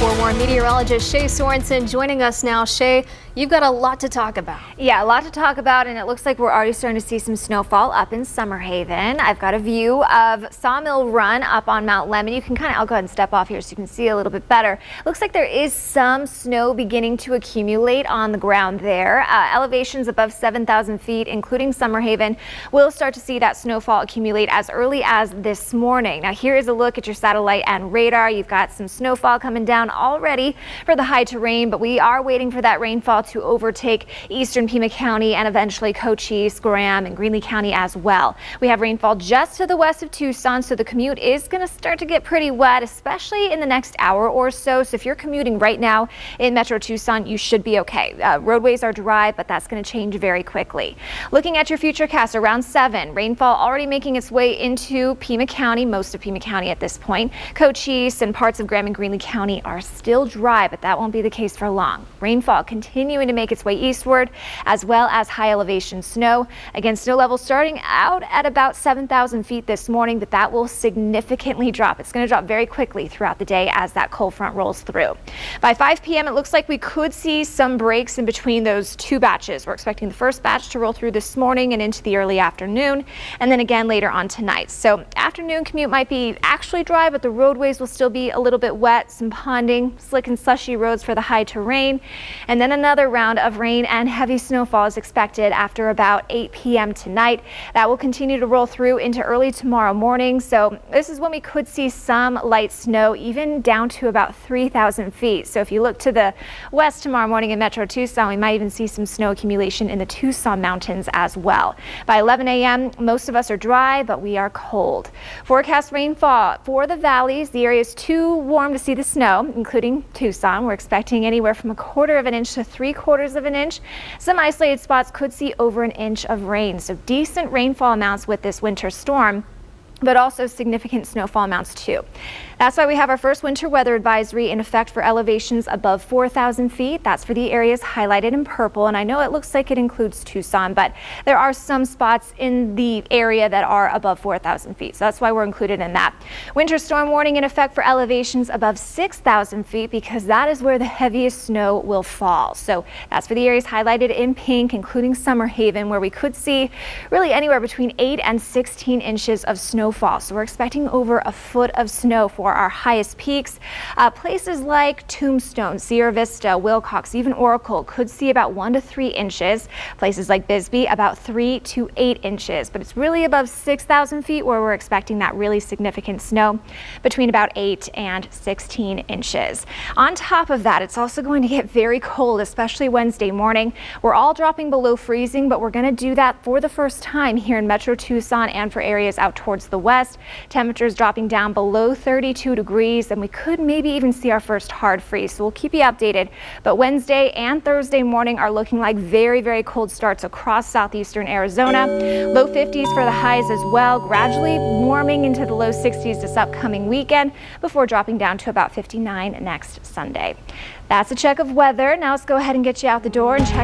Forewarned meteorologist Shea joining us now. Shea, you've got a lot to talk about. Yeah, a lot to talk about, and it looks like we're already starting to see some snowfall up in Summerhaven. I've got a view of Sawmill Run up on Mount Lemon. You can I'll go ahead and step off here so you can see a little bit better. Looks like there is some snow beginning to accumulate on the ground there. Elevations above 7,000 feet, including Summerhaven, we'll start to see that snowfall accumulate as early as this morning. Now here is a look at your satellite and radar. You've got some snowfall coming down already for the high terrain, but we are waiting for that rainfall to overtake eastern Pima County and eventually Cochise, Graham, and Greenlee County as well. We have rainfall just to the west of Tucson, so the commute is going to start to get pretty wet, especially in the next hour or so. So if you're commuting right now in Metro Tucson, you should be okay. Roadways are dry, but that's going to change very quickly. Looking at your futurecast around 7, rainfall already making its way into Pima County, most of Pima County at this point. Cochise and parts of Graham and Greenlee County are still dry, but that won't be the case for long. Rainfall continuing to make its way eastward, as well as high elevation snow. Again, snow levels starting out at about 7,000 feet this morning, but that will significantly drop. It's going to drop very quickly throughout the day as that cold front rolls through. By 5 p.m., it looks like we could see some breaks in between those two batches. We're expecting the first batch to roll through this morning and into the early afternoon, and then again later on tonight. So afternoon commute might be actually dry, but the roadways will still be a little bit wet, some ponding, slick and slushy roads for the high terrain, and then another round of rain and heavy snowfall is expected after about 8 p.m. tonight. That will continue to roll through into early tomorrow morning. So this is when we could see some light snow, even down to about 3,000 feet. So if you look to the west tomorrow morning in Metro Tucson, we might even see some snow accumulation in the Tucson mountains as well. By 11 a.m., most of us are dry, but we are cold. Forecast rainfall for the valleys. The area is too warm to see the snow, including Tucson. We're expecting anywhere from 1/4 of an inch to 3/4 of an inch. Some isolated spots could see over an inch of rain. So decent rainfall amounts with this winter storm, but also significant snowfall amounts too. That's why we have our first winter weather advisory in effect for elevations above 4,000 feet. That's for the areas highlighted in purple, and I know it looks like it includes Tucson, but there are some spots in the area that are above 4,000 feet, so that's why we're included in that. Winter storm warning in effect for elevations above 6,000 feet because that is where the heaviest snow will fall. So that's for the areas highlighted in pink, including Summerhaven, where we could see really anywhere between 8 and 16 inches of snowfall. So we're expecting over a foot of snow for our highest peaks. Places like Tombstone, Sierra Vista, Wilcox, even Oracle could see about 1 to 3 inches. Places like Bisbee about 3 to 8 inches, but it's really above 6,000 feet where we're expecting that really significant snow between about 8 and 16 inches. On top of that, it's also going to get very cold, especially Wednesday morning. We're all dropping below freezing, but we're going to do that for the first time here in Metro Tucson and for areas out towards the west. Temperatures dropping down below 32 degrees, and we could maybe even see our first hard freeze. So we'll keep you updated. But Wednesday and Thursday morning are looking like very, very cold starts across southeastern Arizona. Low 50s for the highs as well, gradually warming into the low 60s this upcoming weekend before dropping down to about 59 next Sunday. That's a check of weather. Now let's go ahead and get you out the door and check